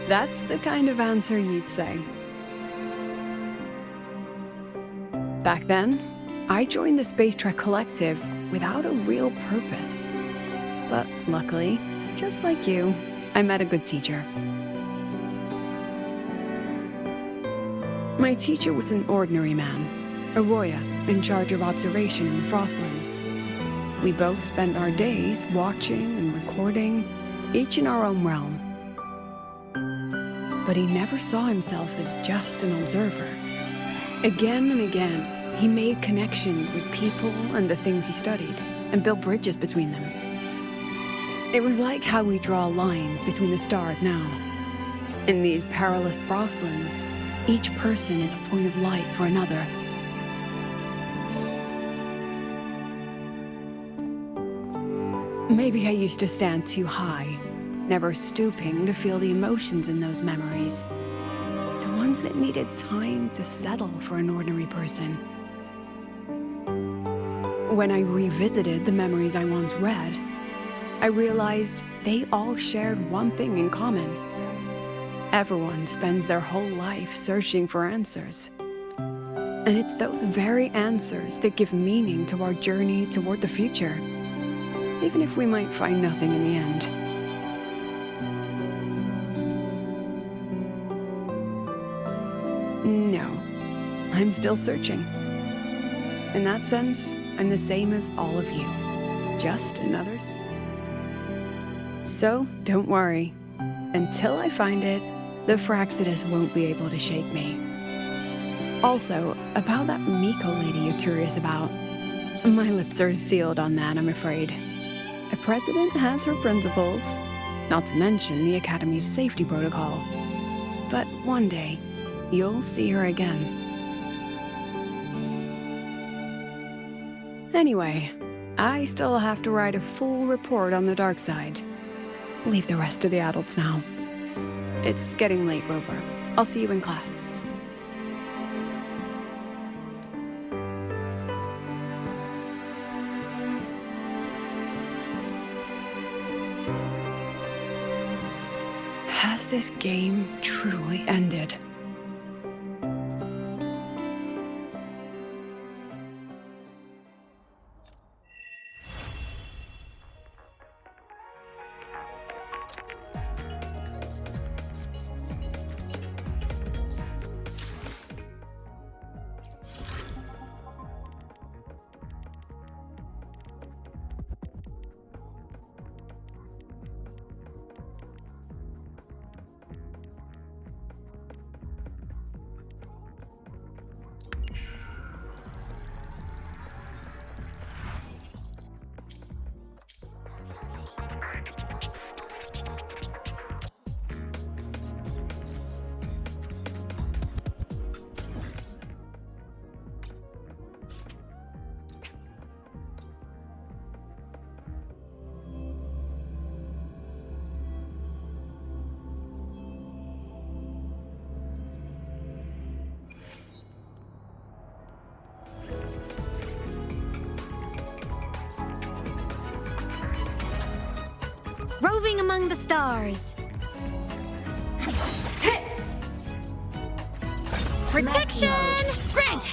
Speaker 1: That's the kind of answer you'd say. Back then, I joined the Space Trek Collective without a real purpose. But luckily, just like you, I met a good teacher. My teacher was an ordinary man, Arroya, in charge of observation in the Frostlands. We both spent our days watching and recording, each in our own realm. But he never saw himself as just an observer. Again and again, he made connections with people and the things he studied, and built bridges between them. It was like how we draw lines between the stars now. In these perilous Frostlands, each person is a point of light for another. Maybe I used to stand too high, never stooping to feel the emotions in those memories. The ones that needed time to settle for an ordinary person. When I revisited the memories I once read, I realized they all shared one thing in common. Everyone spends their whole life searching for answers. And it's those very answers that give meaning to our journey toward the future, even if we might find nothing in the end. No, I'm still searching. In that sense, I'm the same as all of you, just another's. So, don't worry. Until I find it, the Fraxidus won't be able to shake me. Also, about that Miko lady you're curious about, my lips are sealed on that, I'm afraid. A president has her principles, not to mention the Academy's safety protocol. But one day, you'll see her again. Anyway, I still have to write a full report on the dark side. Leave the rest to the adults now. It's getting late, Rover. I'll see you in class. Has this game truly ended?
Speaker 16: Roving among the stars. Protection granted.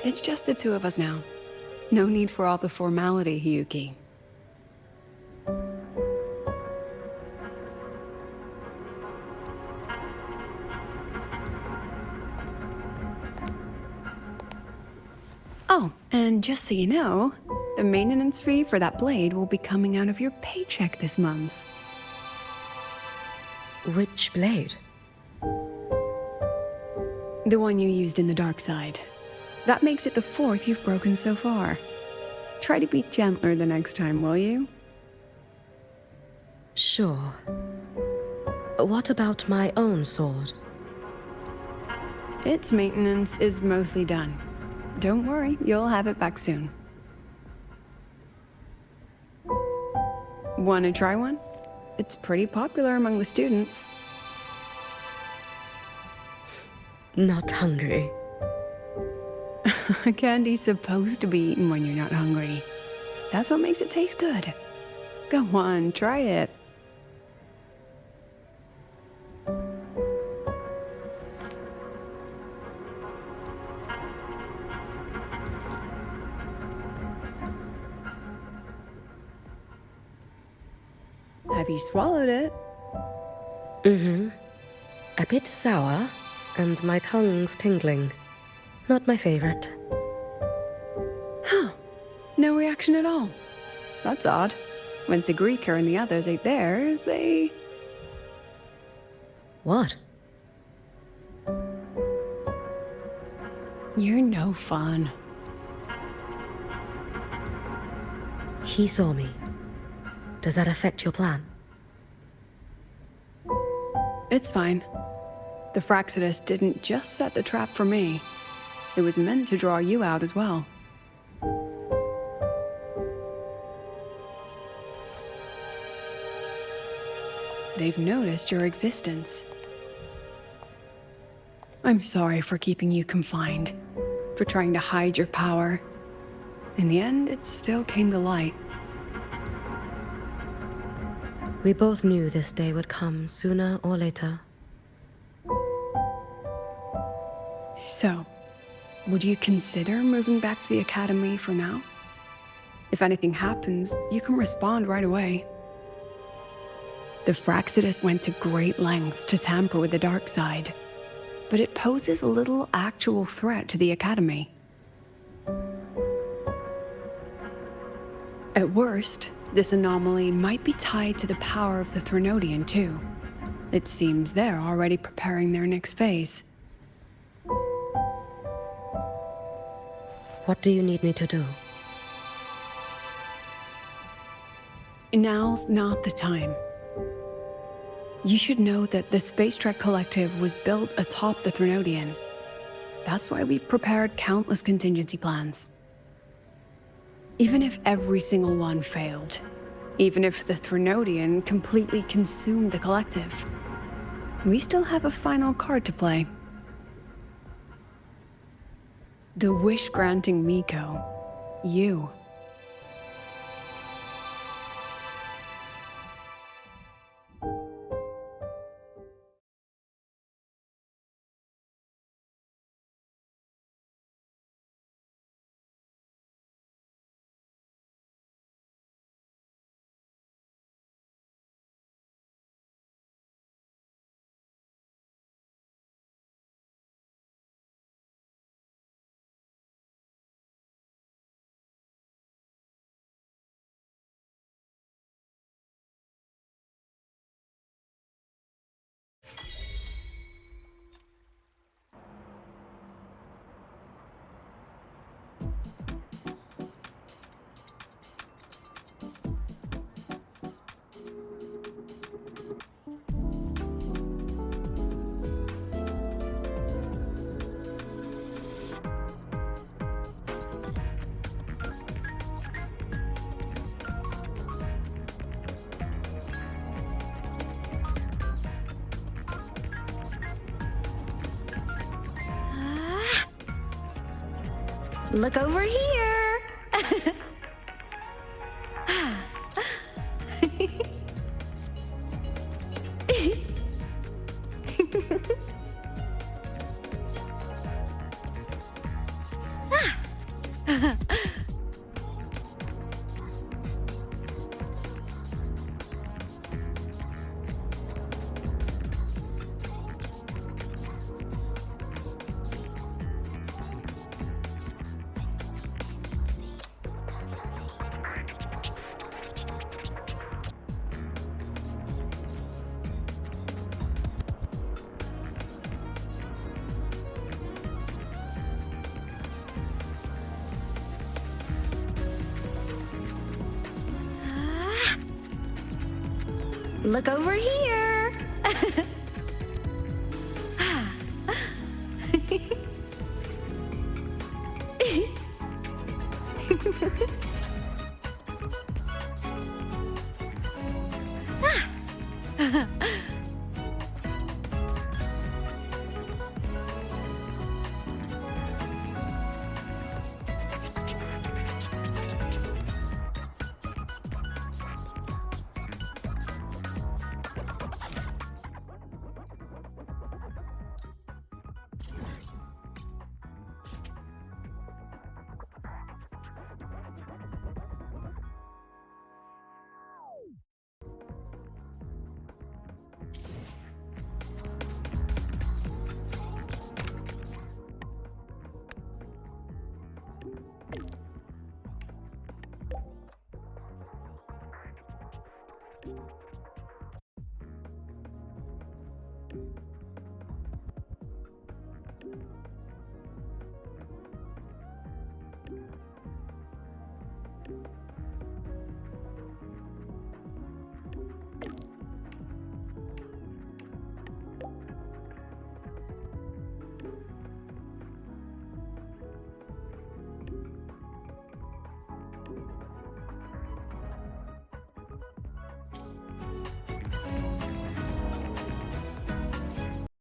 Speaker 1: It's just the two of us now. No need for all the formality, Hyuki. Oh, and just so you know, the maintenance fee for that blade will be coming out of your paycheck this month.
Speaker 7: Which blade?
Speaker 1: The one you used in the dark side. That makes it the 4th you've broken so far. Try to be gentler the next time, will you?
Speaker 7: Sure. What about my own sword?
Speaker 1: Its maintenance is mostly done. Don't worry, you'll have it back soon. Want to try one? It's pretty popular among the students.
Speaker 7: Not hungry.
Speaker 1: Candy's supposed to be eaten when you're not hungry. That's what makes it taste good. Go on, try it. Have you swallowed it?
Speaker 7: Mm-hmm. A bit sour, and my tongue's tingling. Not my favorite.
Speaker 1: Huh. No reaction at all. That's odd. When Sigrika and the others ate theirs, they...
Speaker 7: What?
Speaker 1: You're no fun.
Speaker 7: He saw me. Does that affect your plan?
Speaker 1: It's fine. The Fraxidus didn't just set the trap for me. It was meant to draw you out as well. They've noticed your existence. I'm sorry for keeping you confined, for trying to hide your power. In the end, it still came to light.
Speaker 7: We both knew this day would come sooner or later.
Speaker 1: So, would you consider moving back to the academy for now? If anything happens, you can respond right away. The Fraxidus went to great lengths to tamper with the dark side, but it poses little actual threat to the academy. At worst, this anomaly might be tied to the power of the Threnodian too. It seems they're already preparing their next phase.
Speaker 7: What do you need me to do?
Speaker 1: Now's not the time. You should know that the Space Trek Collective was built atop the Threnodian. That's why we've prepared countless contingency plans. Even if every single one failed, even if the Threnodian completely consumed the Collective, we still have a final card to play. The wish-granting Miko. You.
Speaker 16: Look over here. Look over here.